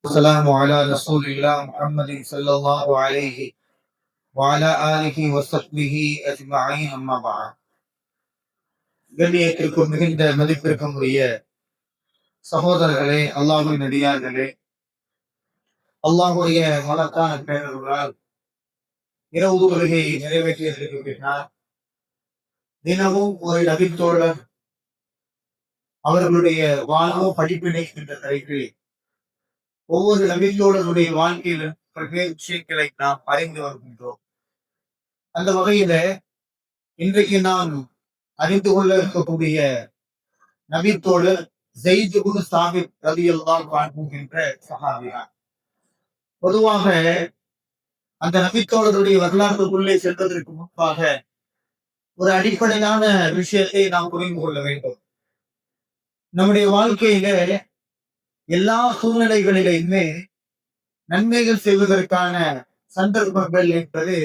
السلام على رسول الله محمد صلى الله عليه وعلى آله وصحبه أجمعين أما بعد. கண்ணியத்திற்கும் மிகுந்த மதிப்பிற்கும் உரிய சகோதரர்களே, அல்லாஹ்வின் நடிகார்களே, அல்லாஹ்வுடைய மலத்தான பேரர்களால் இரவு தொழுகையை நிறைவேற்றியதற்கு பின்னால் தினமும் ஒரு நபித்தோழர் அவர்களுடைய வாழ்வோ படிப்பினை என்ற தலைப்பில் ஒவ்வொரு நபித்தோழருடைய வாழ்க்கையில் பல்வேறு விஷயங்களை நாம் அறிந்து வருகின்றோம். அந்த வகையில இன்றைக்கு நாம் அறிந்து கொள்ள இருக்கக்கூடிய நபித்தோழர் ஸைத் இப்னு சாபித் ரலியல்லாஹு அன்ஹு என்ற சஹாபியார். பொதுவாக அந்த நபித்தோழருடைய வரலாற்றுக்குள்ளே செல்வதற்கு முன்பாக ஒரு அடிப்படையான விஷயத்தை நாம் புரிந்து கொள்ள வேண்டும். நம்முடைய வாழ்க்கையில எல்லா சூழ்நிலைகளிலுமே நன்மைகள் செய்வதற்கான சந்தர்ப்பங்கள் என்பது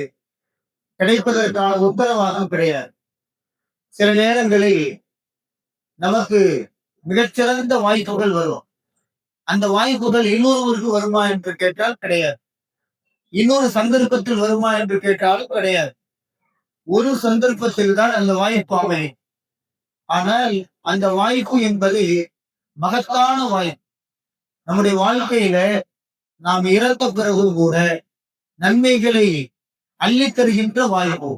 கிடைப்பதற்கான உத்தரவாதம் கிடையாது. சில நேரங்களில் நமக்கு மிகச்சிறந்த வாய்ப்புகள் வரும். அந்த வாய்ப்புகள் இன்னொருவருக்கு வருமா என்று கேட்டால் கிடையாது. இன்னொரு சந்தர்ப்பத்தில் வருமா என்று கேட்டாலும் கிடையாது. ஒரு சந்தர்ப்பத்தில் தான் அந்த வாய்ப்பு அமையும். ஆனால் அந்த வாய்ப்பு என்பது மகத்தான வாய்ப்பு. நம்முடைய வாழ்க்கையில நாம் இறந்த பிறகு கூட நன்மைகளை அள்ளித் தருகின்ற வாய்ப்பு.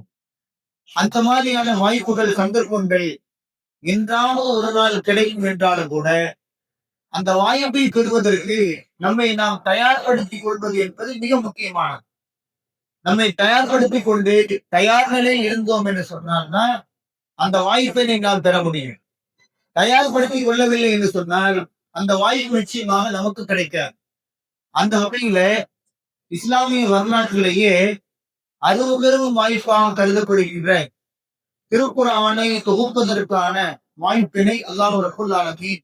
அந்த மாதிரியான வாய்ப்புகள், சந்தர்ப்பங்கள் என்றாலும் ஒரு நாள் கிடைக்கும் என்றாலும் கூட அந்த வாய்ப்பை பெறுவதற்கு நம்மை நாம் தயார்படுத்திக் கொள்வது என்பது மிக முக்கியமானது. நம்மை தயார்படுத்திக் கொண்டு தயார் நிலையில் இருந்தோம் என்று சொன்னால்தான் அந்த வாய்ப்பை நாம் பெற முடியும். தயார்படுத்திக் கொள்ளவில்லை என்று சொன்னால் அந்த வாய்ப்பு நிச்சயமாக நமக்கு கிடைக்காது. அந்த வகையில இஸ்லாமிய வரலாற்றிலேயே அரும்பெரும் வாய்ப்பாக கருதப்படுகின்ற திருக்குர்ஆனை தொகுப்பதற்கான வாய்ப்பினை அல்லாஹ் ரப்பல் ஆலமீன்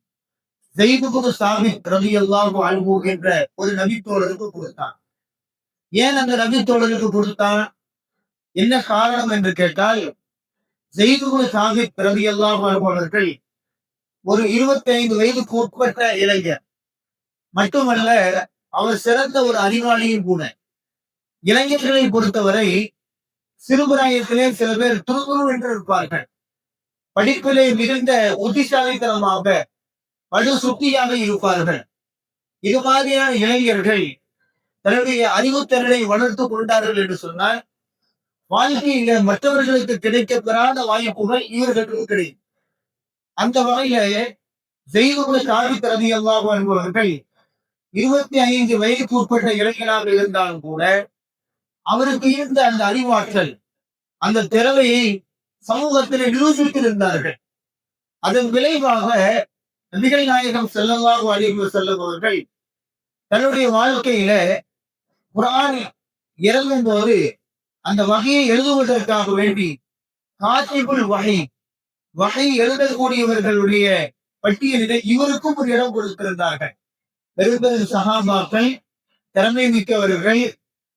ஸைத் இப்னு சாபித் ரலியல்லாஹு அன்ஹு என்ற ஒரு நபித்தோழருக்கு கொடுத்தான். ஏன் அந்த நபித்தோழருக்கு கொடுத்தான்? என்ன காரணம் என்று கேட்டால், ஸைத் இப்னு சாபித் ரலியல்லாஹு அன்ஹு அவர்கள் ஒரு 25 வயதுக்கு உட்பட்ட இளைஞர் மட்டுமல்ல, அவர் சிறந்த ஒரு அறிவாளியும் கூட. இளைஞர்களை பொறுத்தவரை சிறுபிராயத்திலே சில பேர் துருதுரு என்று இருப்பார்கள். படிப்பிலே மிகுந்த புத்திசாலித்தனமாக படு சுட்டியாக இருப்பார்கள். இது மாதிரியான இளைஞர்கள் தன்னுடைய அறிவுத்திறனை வளர்த்து கொண்டார்கள் என்று சொன்னால் வாழ்க்கையில மற்றவர்களுக்கு கிடைக்கப்பெறாத வாய்ப்புகள் இவர்களுக்கு கிடைக்கும். அந்த வகையில ஸைத் இப்னு சாபித் ரலியல்லாஹு அன்ஹு அவர்கள் 25 வயதுக்கு உட்பட்ட இளைஞராக இருந்தாலும் கூட அவருக்கு இருந்த அந்த அறிவாற்றல், அந்த திறமையை சமூகத்தில் நிரூபித்திருந்தார்கள். அதன் விளைவாக நபிகள் நாயகம் ஸல்லல்லாஹு அலைஹி வஸல்லம் அவர்கள் தன்னுடைய வாழ்க்கையில குர்ஆன் இறங்கும் போது அந்த வகையை எழுதுவதற்காக வேண்டி காத்திபுல் வகை எழுதக்கூடியவர்களுடைய பட்டியலில் இவருக்கும் ஒரு இடம் கொடுத்திருந்தார்கள். பெரும் பெரும் சஹாபாக்கள், திறமை மிக்கவர்கள்,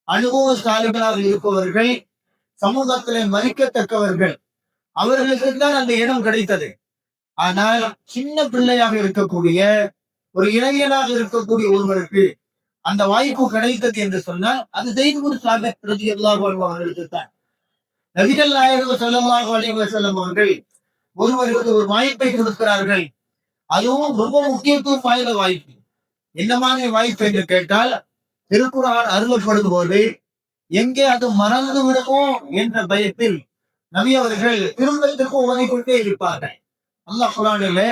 அனுபவசாலிகளாக இருப்பவர்கள், சமூகத்திலே மதிக்கத்தக்கவர்கள், அவர்களுக்கு தான் அந்த இடம் கிடைத்தது. ஆனால் சின்ன பிள்ளையாக இருக்கக்கூடிய ஒரு இளைஞனாக இருக்கக்கூடிய ஒருவருக்கு அந்த வாய்ப்பு கிடைத்தது என்று சொன்னால் அது ஸைத் இப்னு சாபித் ரலியல்லாஹு அன்ஹு அவர்களுக்கு தான். நபிகள் நாயகம் ஸல்லல்லாஹு அலைஹி வஸல்லம் அவர்கள் ஒருவருக்கு ஒரு வாய்ப்பை கொடுக்கிறார்கள். அதுவும் ரொம்ப முக்கியத்துவம் வாய்ந்த வாய்ப்பு. என்ன மாதிரி வாய்ப்பு என்று கேட்டால், திருக்குர்ஆன் அருளப்படும் போது எங்கே அது மறந்து விடுமோ என்ற பயத்தில் நபி அவர்கள் திரும்ப திரும்ப ஓதிக்கொண்டே இருப்பார்கள். அல்லாஹ் குர்ஆனிலே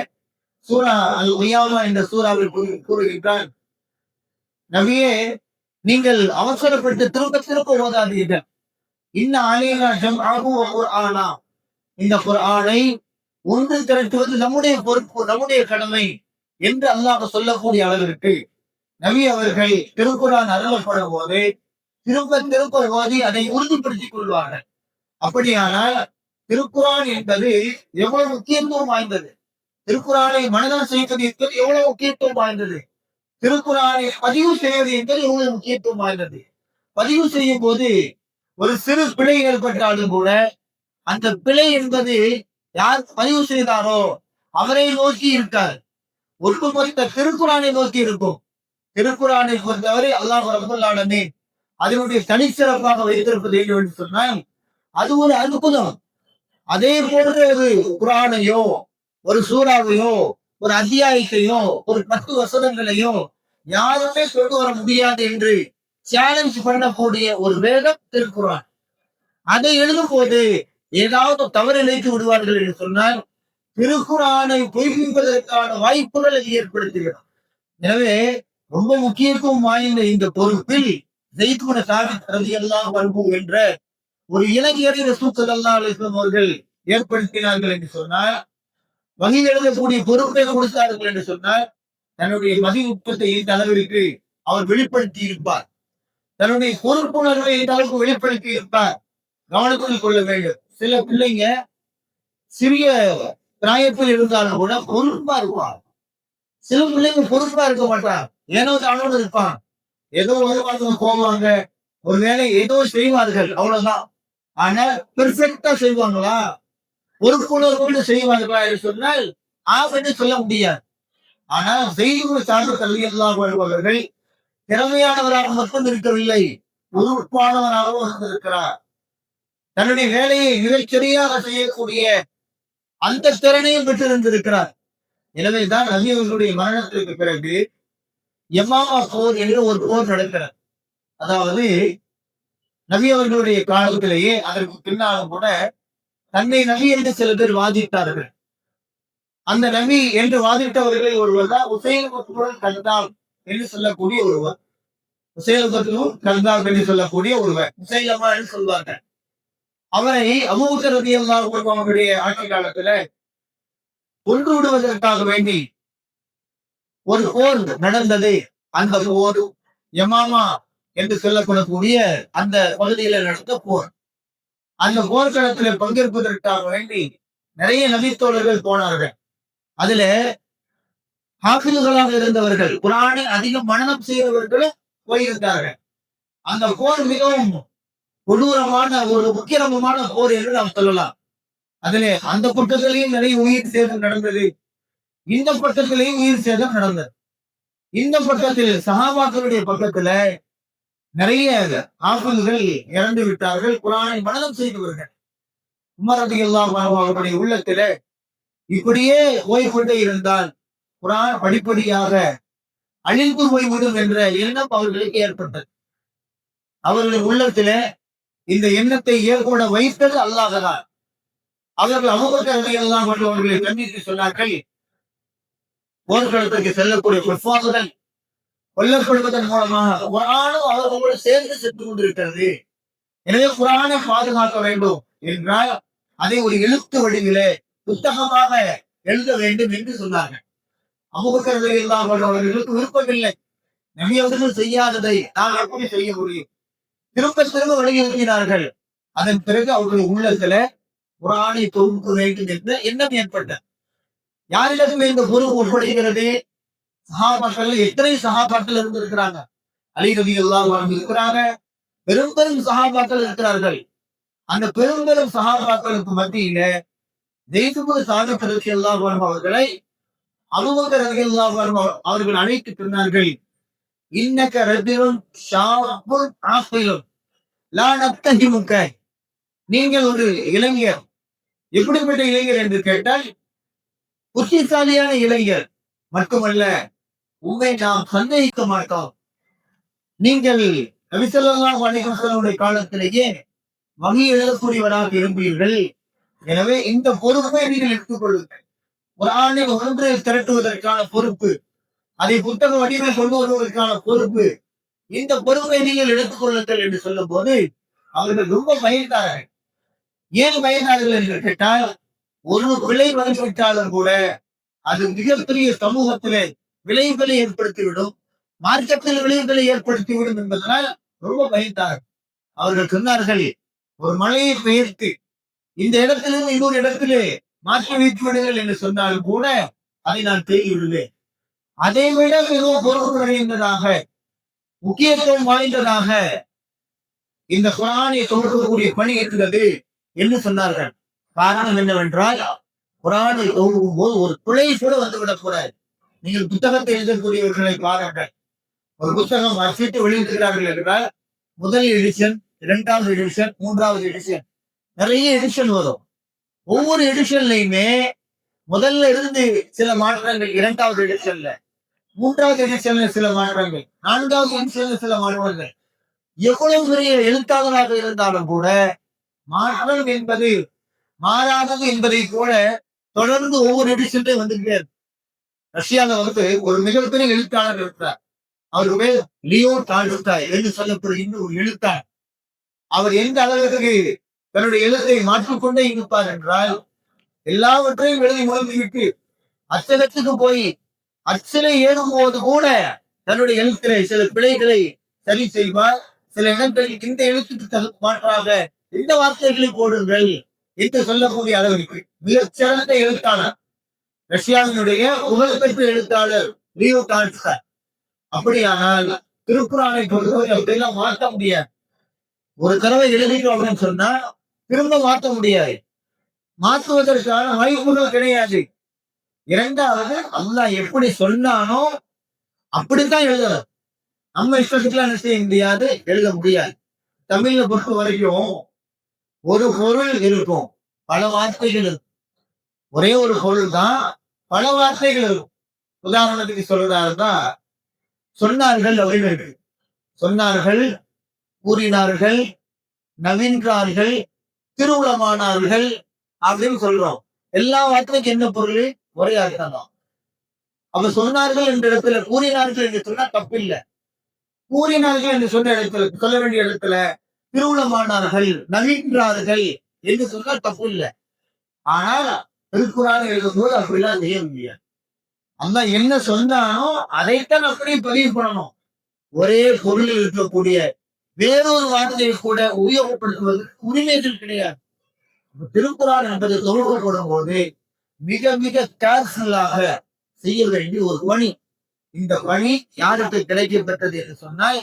சூரா அல் கியாமா என்ற சூறாவில் கூறுகின்றான், நபியே, நீங்கள் அவசரப்பட்டு திரும்ப திரும்ப ஓதாதீர்கள். இன்ன அலைனா ஜம்அஹு வ குர்ஆனா, இந்த குர்ஆனை ஒன்று திரட்டுவது நம்முடைய பொறுப்பு, நம்முடைய கடமை என்று அல்லாஹ் சொல்லக்கூடிய அளவிற்கு நபி அவர்கள் திருக்குர்ஆன் அருளப்படும் போது திரும்ப திரும்ப ஓதி அதை உறுதிப்படுத்திக் கொள்வார்கள். அப்படியானால் திருக்குர்ஆன் என்பது எவ்வளவு முக்கியத்துவம் வாய்ந்தது, திருக்குர்ஆனை மனனம் செய்வது என்பது எவ்வளவு முக்கியத்துவம் வாய்ந்தது, திருக்குர்ஆனை பதிவு செய்வது என்பது எவ்வளவு முக்கியத்துவம் வாய்ந்தது. பதிவு செய்யும் போது ஒரு சிறு பிழை ஏற்பட்டாலும் கூட அந்த பிழை என்பது யார் பதிவு செய்தாரோ அவரை நோக்கி இருக்காது, ஒட்டுமொத்த திருக்குர்ஆனை நோக்கி இருக்கும். திருக்குறானை பொறுத்தவரை அல்லாஹ் ரப்பல் ஆலமீன் அதனுடைய தனிச்சிறப்பாக வைத்திருப்பது என்று சொன்னால் அது ஒரு அற்புதம். அதே போன்ற ஒரு குரானையோ ஒரு சூறாவையோ ஒரு அத்தியாயத்தையோ ஒரு 10 வசனங்களையோ யாருமே கொண்டு வர முடியாது என்று சேலஞ்ச் பண்ணக்கூடிய ஒரு வேதம் திருக்குறான். அதை எழுதும் போது ஏதாவது தவறு இழைத்து விடுவார்கள் என்று சொன்னால் திருக்குறானை பொய்ப்பிப்பதற்கான வாய்ப்புகளை ஏற்படுத்துகிறது. எனவே ரொம்ப முக்கியத்துவம் வாய்ந்த இந்த பொறுப்பில் ஜெயித்குன சாபித் ரலியல்லாஹு அன்ஹு என்ற ஒரு இளைஞரை ரசூல் ஸல்லல்லாஹு அலைஹி வஸல்லம் அவர்கள் ஏற்படுத்தினார்கள் என்று சொன்னால், வகை எழுதக்கூடிய பொறுப்பை கொடுத்தார்கள் என்று சொன்னால், தன்னுடைய மதி உற்பத்தை இந்த அளவிற்கு அவர் வெளிப்படுத்தி இருப்பார். தன்னுடைய பொறுப்புணர்வை இந்த அளவுக்கு வெளிப்படுத்தி இருப்பார். கவனத்தில் கொள்ள வேண்டும். சில பிள்ளைங்க சிறிய பிராயத்தில் இருந்தாலும் கூட பொறுப்பா இருப்பார். சில பிள்ளைங்க பொறுப்பா இருக்க மாட்டான். ஏனோ தானோடு இருப்பான். ஏதோ வருவாங்க போவாங்க. ஒரு வேலை ஏதோ செய்வார்கள். அவ்வளவுதான். ஆனா பெர்ஃபெக்டா செய்வாங்களா? பொறுப்புணர்வோடு செய்வார்களா என்று சொன்னால் என்று சொல்ல முடியாது. ஆனா செய்தி சார்ந்த கல்வி எல்லாம் வருபவர்கள் திறமையானவராக மட்டும் இருக்கவில்லை, பொறுப்பானவராகவும் இருந்திருக்கிறார். தன்னுடைய வேலையை மிகச்சரியாக செய்யக்கூடிய அந்த திறனையும் பெற்றிருந்திருக்கிறார். எனவேதான் நபி அவர்களுடைய மரணத்திற்கு பிறகு யமாமா போர் என்று ஒரு போர் நடக்கிறது. அதாவது நபி அவர்களுடைய காலத்திலேயே அதற்கு பின்னாலும் கூட தன்னை நபி என்று சில பேர் வாதிட்டார்கள். அந்த நபி என்று வாதிட்டவர்களை ஒருவர் தான் உசைலமத்துடன் கல்தாம் என்று சொல்லக்கூடிய ஒருவர். உசைலமத்துடன் கல்தாம் என்று சொல்லக்கூடிய ஒருவர் உசைலமா என்று சொல்வார்கள். அவரை அபூபக்கர் ரலியல்லாஹு அன்ஹு அவருடைய ஆட்சி காலத்துல கொன்று விடுவதற்காக வேண்டி ஒரு போர் நடந்தது. அந்த போர் யமாமா என்று சொல்லப்படக்கூடிய அந்த பகுதியில நடந்த போர். அந்த போர்க்களத்தில் பங்கேற்பதற்காக வேண்டி நிறைய நபித்தோழர்கள் போனார்கள். அதுல ஹாஃபில்களாக இருந்தவர்கள், குர்ஆனை அதிகம் மனனம் செய்தவர்களும் போயிருந்தார்கள். அந்த போர் மிகவும் கொடூரமான ஒரு முக்கியமான போர் என்று நாம் சொல்லலாம். அதிலே அந்த பக்கத்திலேயும் நிறைய உயிர் சேதம் நடந்தது, இந்த பக்கத்திலேயும் உயிர் சேதம் நடந்தது. இந்த பக்கத்தில் சஹாபாக்களுடைய பக்கத்துல நிறைய ஆஃபில்கள் இறந்து விட்டார்கள், குர்ஆனை மனனம் செய்தவர்கள். உமர் ரலியல்லாஹு அன்ஹு அவருடைய உள்ளத்தில இப்படியே போய்கொண்டே இருந்தால் குர்ஆன் படிப்படியாக அழிந்து போய்விடும் என்ற எண்ணம் அவர்களுக்கு ஏற்பட்டது. அவர்களுடைய உள்ளத்தில இந்த எண்ணத்தை ஏற்பட வைத்தது அல்லாஹ் தான். அவர்கள் அபூபக்கர் ரலியல்லாஹு அன்ஹு அவர்களை கண்டித்து சொன்னார்கள், போர்க்களத்திற்கு செல்லக்கூடிய குஃபார்கள் கொல்லப்படுவதன் மூலமாக குர்ஆனும் அவர்களோடு சேர்ந்து சென்று கொண்டிருக்கிறது. எனவே குர்ஆனை பாதுகாக்க வேண்டும் என்றால் அதை ஒரு எழுத்து வடிவிலே புத்தகமாக எழுத வேண்டும் என்று சொன்னார்கள். அபூபக்கர் ரலியல்லாஹு அன்ஹு அவர்களுக்கு விருப்பமில்லை. நபி அவர்கள் செய்யாததை நாம் எப்படி செய்ய முடியும்? திரும்ப திரும்ப வலியுறுத்தினார்கள். அதன் பிறகு அவர்கள் உள்ளத்துல குர்ஆனை தொகுக்க வேண்டும் என்ற எண்ணம் ஏற்பட்டது. யாரிடமே இந்த பொறுப்பு ஒப்படைக்கிறது? சஹாபாக்கள் எத்தனை சஹாபாக்கள் இருந்திருக்கிறாங்க? அலி ரலியல்லாஹு அன்ஹு இருக்கிறாங்க, பெரும் பெரும் சஹாபாக்கள் இருக்கிறார்கள். அந்த பெரும் பெரும் சஹாபாக்களுக்கு மத்தியில ஸைத் இப்னு சாபித் ரலியல்லாஹு அன்ஹு அவர்களை அபூபக்கர் ரலியல்லாஹு அன்ஹு அவர்கள் அழைத்து சொன்னார்கள், இன்னக ரஜுலுன் ஷாபுன் ஆஃபிலுன் லா நப்தஹிமுக. நீங்கள் ஒரு இளைஞர். எப்படிப்பட்ட இளைஞர் என்று கேட்டால் புத்திசாலியான இளைஞர் மட்டுமல்ல, உண்மை நாம் சந்தேகிக்க மாட்டோம். நீங்கள் நபி ஸல்லல்லாஹு அலைஹி வஸல்லம் காலத்திலேயே வகை எழுதக்கூடியவராக இருப்பீர்கள். எனவே இந்த பொறுப்பை நீங்கள் எடுத்துக் கொள்ளுங்கள். குர்ஆனை ஒன்று திரட்டுவதற்கான பொறுப்பு, அதை புத்தக வடிவில் கொண்டு வருவதற்கான பொறுப்பு, இந்த பொறுப்பை நீங்கள் எடுத்துக் கொள்ளுங்கள் என்று சொல்லும் போது அவர்கள் ரொம்ப பயந்தார்கள். ஏன் பயந்தார்கள் என்று கேட்டால், ஒரு பிழை வந்துவிட்டாலும் கூட அது மிகப்பெரிய சமூகத்திலே விளைவுகளை ஏற்படுத்திவிடும், மார்க்கத்தில் விளைவுகளை ஏற்படுத்திவிடும் என்பதனால் ரொம்ப பயந்தார்கள். அவர்கள் சொன்னார்கள், ஒரு மலையை பெயர்த்து இந்த இடத்திலிருந்து இன்னொரு இடத்திலே மாற்றி வைத்து விடுங்கள் என்று சொன்னாலும் கூட அதை நான் தேடி விடுவேன். அதை விட மிகவும் பொறுப்பு நிறைந்ததாக, முக்கியத்துவம் வாய்ந்ததாக இந்த குர்ஆனை தொகுக்கக்கூடிய பணி இருக்கிறது என்று சொன்னார்கள். காரணம் என்னவென்றால், குர்ஆனை தொகுக்கும் போது ஒரு பிழை கூட வந்துவிடக் கூடாது. நீங்கள் புத்தகத்தை எழுதக்கூடியவர்களை பாருங்கள். ஒரு புத்தகம் அச்சிட்டு வெளியிட்டிருக்கிறார்கள் என்றால் முதல் எடிஷன், இரண்டாவது எடிஷன், மூன்றாவது எடிஷன், நிறைய எடிஷன் வரும். ஒவ்வொரு எடிஷன்லயுமே முதல்ல இருந்து சில மாற்றங்கள், இரண்டாவது எடிஷன்ல, மூன்றாவது எடிஷன்ல சில மாற்றங்கள், நான்காவது எடிஷன்ல சில மாற்றங்கள். எவ்வளவு பெரிய எழுத்தாளராக இருந்தாலும் கூட மாற்றம் என்பது மாறாதது என்பதை போல தொடர்ந்து ஒவ்வொரு எடிஷன்லையும் வந்துகிட்டே இருக்கு. ரஷ்யால வந்து ஒரு மிகப்பெரிய எழுத்தாளர் இருக்கிறார். அவர் பேர் லியோ டால்ஸ்டாய் என்று சொல்லக்கூடிய இன்னொரு எழுத்தாளர். அவர் எந்த அளவிற்கு தன்னுடைய எழுத்தை மாற்றிக்கொண்டே இருப்பார் என்றால், எல்லாவற்றையும் எழுதி முடிந்துவிட்டு அச்சகத்துக்கு போய் அச்சிலை ஏறும் போது கூட தன்னுடைய எழுத்திலே சில பிழைகளை சரி செய்வார். சில இடங்களில் இந்த எழுத்துக்கு மாற்றாக இந்த வார்த்தைகளை போடுங்கள் என்று சொல்லக்கூடிய அளவிற்கு மிகச்சிறந்த எழுத்தாளர், ரஷ்யாவினுடைய புகழ்பெற்ற எழுத்தாளர் லியோ டால்ஸ்டாய். அப்படியானால் திருக்குறானை பொறுத்தவரை அப்படியெல்லாம் மாற்ற முடியாது. ஒரு தடவை எழுதிட்டோம் அப்படின்னு சொன்னா திரும்ப மாற்ற முடியாது. மாற்றுவதற்கான வாய்ப்புகள் கிடையாது. இரண்டாவது, அல்லாஹ் எப்படி சொன்னானோ அப்படித்தான் எழுதணும். நம்ம இஷ்டத்துக்குலாம் என்ன செய்ய முடியாது, எழுத முடியாது. தமிழ்ல பொறுத்த வரைக்கும் ஒரு பொருள் இருக்கும், பல வார்த்தைகள் இருக்கும். ஒரே ஒரு பொருள் தான், பல வார்த்தைகள் இருக்கும். உதாரணத்துக்கு சொல்றதால்தான் சொன்னார்கள் அப்படின்னு இருக்கு. சொன்னார்கள், கூறினார்கள், நவீன்றார்கள், திருவுளமானார்கள் அப்படின்னு சொல்றோம். எல்லா வார்த்தைக்கும் என்ன பொருள்? ஒரே அர்த்தம் தான். அப்ப சொன்னார்கள் என்ற இடத்துல கூறினார்கள் என்று சொன்னா தப்பில்லை. கூறினார்கள் என்று சொன்ன இடத்துல, சொல்ல வேண்டிய இடத்துல திருவுளமானார்கள், நவீன்றார்கள் என்று சொன்னால் தப்பு இல்லை. ஆனால் திருக்குறான் எழுதும்போது அப்படிலாம் செய்ய முடியாது. அந்த என்ன சொன்னானோ அதைத்தான் அப்படியே பதிவு பண்ணணும். ஒரே பொருளில் இருக்கக்கூடிய வேறொரு வார்த்தையை கூட உபயோகப்படுத்துவது உரிமைகள் கிடையாது. திருக்குறான் என்பது தொகுக்கப்படும் போது மிக மிக கேர்ஃபுல்லாக செய்ய வேண்டிய ஒரு பணி. இந்த பணி யாருக்கு கிடைக்கப்பட்டது என்று சொன்னால்,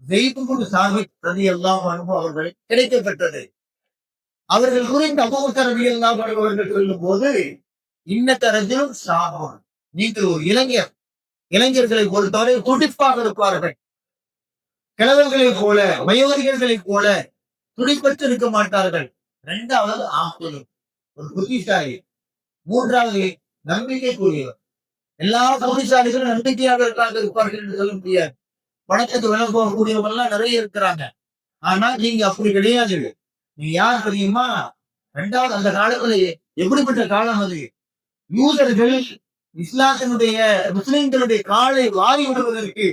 ஜெய்துல் சாபித் ரலியல்லாஹு அன்ஹு அவர்கள் கிடைக்கப்பட்டது. அவர்கள் குறித்து அபூபக்கர் ரலியல்லாஹு அன்ஹு அவர்கள் சொல்லும் போது, இன்னக ரஜுலுன் ஷாபுன், நீங்கள் ஒரு இளைஞர். இளைஞர்களை பொறுத்தவரை துடிப்பாக இருப்பார்கள். கிழவர்களை போல, வயோதிகர்களை போல துடிப்பற்று இருக்க மாட்டார்கள். இரண்டாவது ஆக்குலு, ஒரு புத்திசாலி. மூன்றாவது நம்பிக்கை கூடியவர். எல்லா புத்திசாலிகளும் நம்பிக்கையாளர்களாக இருப்பார்கள் என்று சொல்ல முடியாது. பணத்துக்கு விலை போகக்கூடியவங்க எல்லாம் நிறைய இருக்கிறாங்க. ஆனா நீங்க அப்படி கிடையாது. நீ யார் தெரியுமா? இரண்டாவது, அந்த காலத்துல எப்படிப்பட்ட காலம் அது? யூதர்கள் இஸ்லாத்தினுடைய, முஸ்லிம்களுடைய காலை வாரி விடுவதற்கு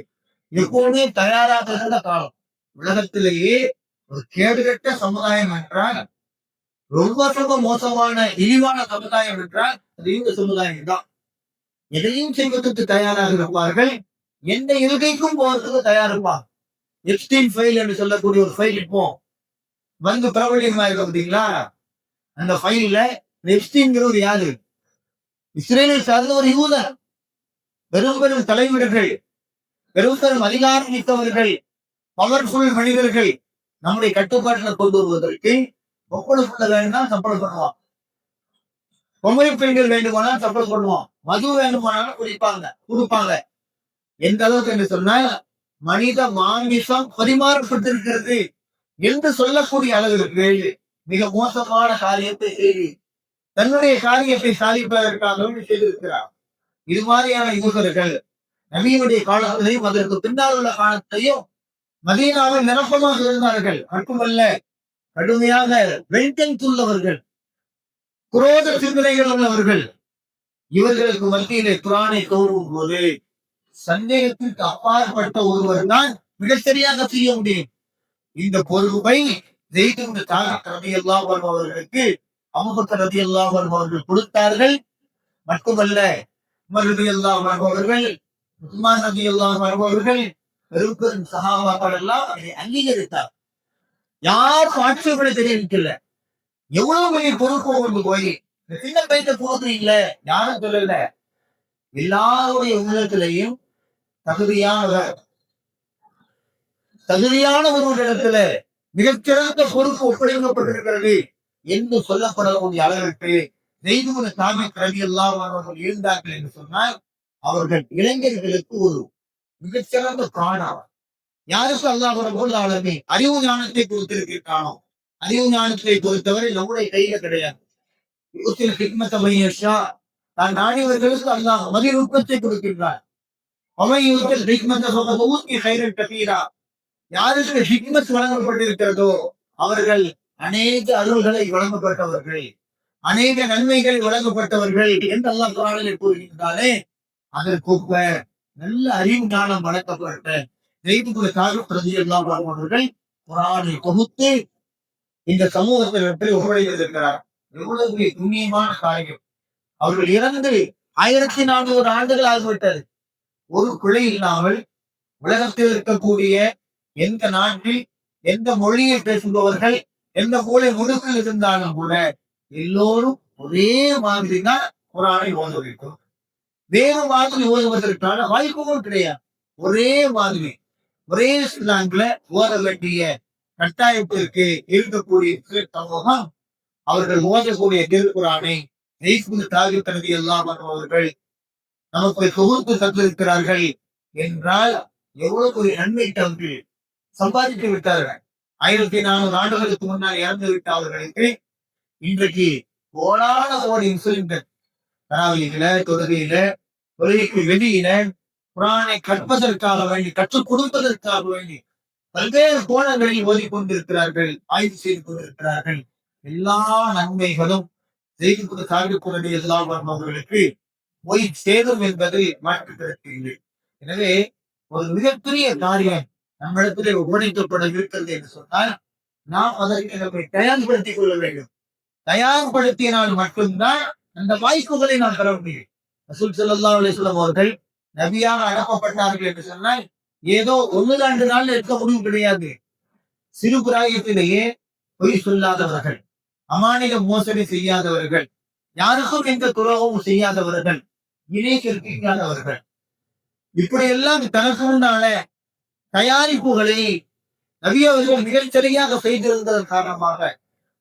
எப்பவுமே தயாராக இருந்த காலம். உலகத்திலேயே ஒரு கேடுகட்ட சமுதாயம் என்றால், ரொம்ப ரொம்ப மோசமான இழிவான சமுதாயம் என்றால் அது இந்த சமுதாயம் தான். எதையும் செய்வதற்கு தயாராக இருப்பார்கள். எந்த இருக்கைக்கும் போறதுக்கு தயார் இருப்பாங்க. எப்ஸ்டீன் ஃபைல் என்று சொல்லக்கூடிய ஒரு ஃபைல் இப்போ வந்து பிரபலியமா இருக்க பார்த்தீங்களா? அந்த ஃபைல்ல எப்ஸ்டீன்கிறவர் யாரு? இஸ்ரேலை சார்ந்த ஒரு யூதர். பெரும் பெரும் தலைவர்கள், பெரும் பெரும் அதிகாரம் மிக்கவர்கள், பவர்ஃபுல் மனிதர்கள் நம்முடைய கட்டுப்பாட்டில் கொண்டு வருவதற்கு ஒப்படைப்புள்ள வேணும்னா சப்போர்ட் பண்ணுவான். பொம்பளை பெண்கள் வேண்டுமானால் சப்போர்ட் பண்ணுவான். மது வேண்டுமானாலும் கொடுப்பாங்க. எந்த அளவுக்கு என்று சொன்னால், மனித மாமிசம் பரிமாறப்பட்டிருக்கிறது என்று சொல்லக்கூடிய அளவிற்கு மிக மோசமான காரியத்தை செய்து தன்னுடைய காரியத்தை சாதிப்பதற்காக செய்திருக்கிறார். இது மாதிரியான யூதர்கள் நபியினுடைய காலத்திலையும் அதற்கு பின்னால் உள்ள காலத்தையும் மதீனாவில் நிரப்பமாக இருந்தார்கள். மட்டுமல்ல, கடுமையாக வெண்கண் உள்ளவர்கள், குரோத சிந்தனைகள் உள்ளவர்கள். இவர்களுக்கு மத்தியிலே குரானை தோறும் போது சந்தேகத்திற்கு அப்பாற்பட்ட ஒருவர் தான் மிகச்சரியாக செய்ய முடியும். இந்த பொறுப்பை ஜெய்துல் சாபித் ரலியல்லாஹு அன்ஹு அவர்களுக்கு அபூபக்கர் ரலியல்லாஹு அன்ஹு அவர்கள் கொடுத்தார்கள். மட்டுமல்ல, உமர் ரலியல்லாஹு அன்ஹு அவர்கள், உஸ்மான் ரலியல்லாஹு அன்ஹு அவர்கள், பெரும் பெரும் சஹாபாக்கள் எல்லாம் அதை அங்கீகரித்தார். யாரும் ஆட்சேபனை தெரிவிக்கல. எவ்வளவு பெரிய பொறுப்பு கொண்டு போய் சின்ன பைத்த போது இல்ல, யாரும் சொல்லல. எல்லாருடைய உள்ளத்திலையும் தகுதியான ஒரு இடத்துல மிகச்சிறந்த பொறுப்பு ஒப்படைக்கப்பட்டிருக்கிறது என்று சொல்லப்படக்கூடிய அளவிற்கு ஜெய்துல் சாபித் ரலியல்லாஹு அன்ஹு அவர்கள் இருந்தார்கள் என்று சொன்னால், அவர்கள் இளைஞர்களுக்கு ஒரு மிகச்சிறந்த பிராணம். யாருக்கு அல்லாஹ் ரப்பல் ஆலமீன் அறிவு ஞானத்தை கொடுத்திருக்கிறானோ, அறிவு ஞானத்தை பொறுத்தவரை நம்முடைய கையில கிடையாது. யூத்தில் ஹிக்மத மையஷா, தான் நாடியவர்களுக்கு அல்லாஹ் மதிநுட்பத்தை கொடுக்கின்றார். அவன் யூத்தில் ஹிக்மத ஃபகத் ஊத்தி கைரன் கதீரா, யாருக்கு ஹிக்மத் வழங்கப்பட்டிருக்கிறதோ அவர்கள் அநேக அருள்களை வழங்கப்பட்டவர்கள், அநேக நன்மைகளை வழங்கப்பட்டவர்கள் என்று அல்லாஹ் குர்ஆனில் கூறுகின்றானே, அதற்கொப்ப நல்ல அறிவு ஞானம் வழங்கப்பட்ட அவர்கள் குர்ஆனை தொகுத்து இந்த சமூகத்தில் ஒப்படைத்திருக்கிறார். எவ்வளவு புண்ணியமான காரியம். அவர்கள் இறந்து 1400 ஆண்டுகள் ஆகிவிட்டது. ஒரு பிழை இல்லாமல் உலகத்தில் இருக்கக்கூடிய எந்த நாட்டில் எந்த மொழியை பேசுபவர்கள் எந்த மூலை முடுக்கில் இருந்தாலும் கூட எல்லோரும் ஒரே மாதிரி தான் குர்ஆனை ஓத வேண்டும். வேறு மாதிரி ஓதுவதற்கான வாய்ப்புகள் கிடையாது. ஒரே மாதிரி ஒரே ஸ்லாங்ல ஓத வேண்டிய கட்டாயத்திற்கு இருக்கக்கூடிய சமூகம் அவர்கள் ஓதக்கூடிய திருக்குர்ஆனை எல்லாம் அவர்கள் நமக்கு தொகுத்து தந்திருக்கிறார்கள் என்றால் எவ்வளவு ஒரு நன்மை தந்து சம்பாதித்து விட்டார்கள். 1400 ஆண்டுகளுக்கு முன்னால் இறந்து விட்ட அவர்களுக்கு இன்றைக்கு கோடான கோடி முஸ்லிம்கள் தராவியில தொழுகைக்கு வெளியில குர்ஆனை கற்பதற்காக வேண்டி, கற்றுக் கொடுப்பதற்காக வேண்டி பல்வேறு கோணங்களில் ஓதிக்கொண்டிருக்கிறார்கள், ஆய்வு செய்து கொண்டிருக்கிறார்கள். எல்லா நன்மைகளும் அவர்களுக்கு போய் சேரும் என்பது மாற்று கருத்து இல்லை. எனவே ஒரு மிகப்பெரிய காரியம் நம்மிடத்திலே ஒப்படைக்கப்பட இருக்கிறது என்று சொன்னால் நாம் அதற்கு நம்மை தயார்படுத்திக் கொள்ள வேண்டும். தயார்படுத்தினால் மட்டும்தான் அந்த வாய்ப்புகளை நாம் பெற முடியும். ரசூல் ஸல்லல்லாஹு அலைஹி வஸல்லம் அவர்கள் நபியாக அனுப்பப்பட்டார்கள் என்று சொன்னால் ஏதோ 1-2 நாள்ல இருக்க முடியும் கிடையாது. சிறு பிராயத்திலேயே பொய் சொல்லாதவர்கள், அமானித மோசடி செய்யாதவர்கள், யாருக்கும் எந்த துரோகமும் செய்யாதவர்கள், இணை கற்பிக்காதவர்கள், இப்படியெல்லாம் தனக்கு உண்டான தயாரிப்புகளை நபி அவர்கள் மிகச்சரியாக செய்திருந்ததன் காரணமாக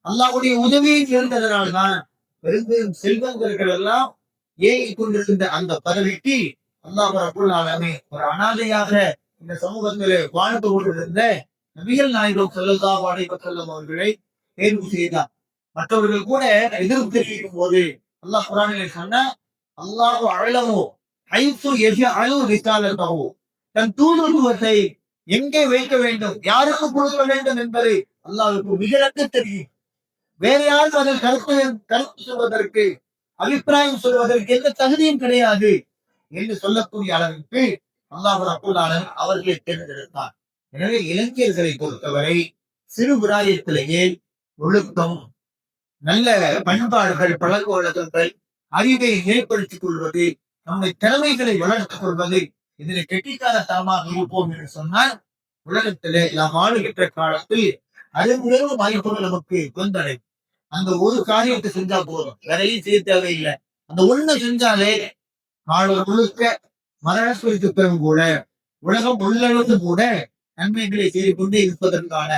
அல்லாஹ்வுடைய உதவியை இருந்ததனால்தான் பெரும் செல்வந்தர்கள் எல்லாம் ஏகிக் கொண்டிருந்த அந்த பதவிக்கு அல்லாஹ் ரப்பல் ஆலமீன் ஒரு அனாதையாக இந்த சமூகத்திலே வாழ்ந்து கொண்டிருந்த நபிகள் நாயகம் ஸல்லல்லாஹு அலைஹி வஸல்லம் அவர்களை தேர்வு செய்தார். மற்றவர்கள் கூட எதிர்ப்பு தெரிவிக்கும் போது அல்லாஹ் குர்ஆனிலே சொன்ன அல்லாஹு அலமு ஹைசு யஜஅலு ரிசாலத்தஹு, தன் தூதுத்துவத்தை எங்கே வைக்க வேண்டும், யாருக்கு கொடுக்க வேண்டும் என்பதை அல்லாஹ்வுக்கு மிக தெரியும். வேற யாரும் அதில் கருத்து சொல்வதற்கு, அபிப்பிராயம் சொல்வதற்கு எந்த தகுதியும் கிடையாது என்று சொல்லக்கூடிய அளவிற்கு அல்லாஹ் ரப்பல் ஆலமீன் அவர்களை தேர்ந்தெடுத்தார். எனவே இளைஞர்களை பொறுத்தவரை சிறு பிராயத்திலேயே ஒழுக்கம், நல்ல பண்பாடுகள், பழக்க வழக்கங்கள், அறிவை ஏற்படுத்திக் கொள்வது, நம்முடைய திறமைகளை வளர்த்துக் கொள்வது, இதில் கெட்டிக்காரத்தனமாக இருப்போம் என்று சொன்னால் உலகத்திலே நாம் ஆளுகின்ற காலத்தில் அரும்பெரும் வாய்ப்புகள் நமக்கு கொந்தடையும். அந்த ஒரு காரியத்தை செஞ்சா போதும், வேறையும் செய்ய தேவையில்லை. அந்த ஒண்ணு செஞ்சாலே நாளை முழுக்க மரணத்திற்கு பிறகு கூட உலகம் உள்ளளவு கூட நன்மைகளை செய்து கொண்டே இருப்பதற்கான,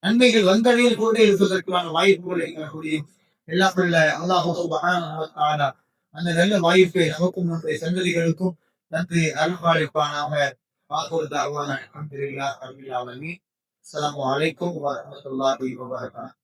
நன்மைகள் வந்தடையில் கொண்டே இருப்பதற்கான வாய்ப்புகளை முடியும். எல்லாம் உள்ள அல்லாஹ் சுப்ஹானஹு வ தஆலா அந்த நல்ல வாய்ப்பை நமக்கும் நம்முடைய சந்ததிகளுக்கும் நன்றி அருள்பாலிப்பானாக. வாகுர் தஅவானா அல்ஹம்துலில்லாஹி ரப்பில் ஆலமீன். அஸ்ஸலாமு அலைக்கும் வ ரஹ்மத்துல்லாஹி வ பரகாத்துஹு.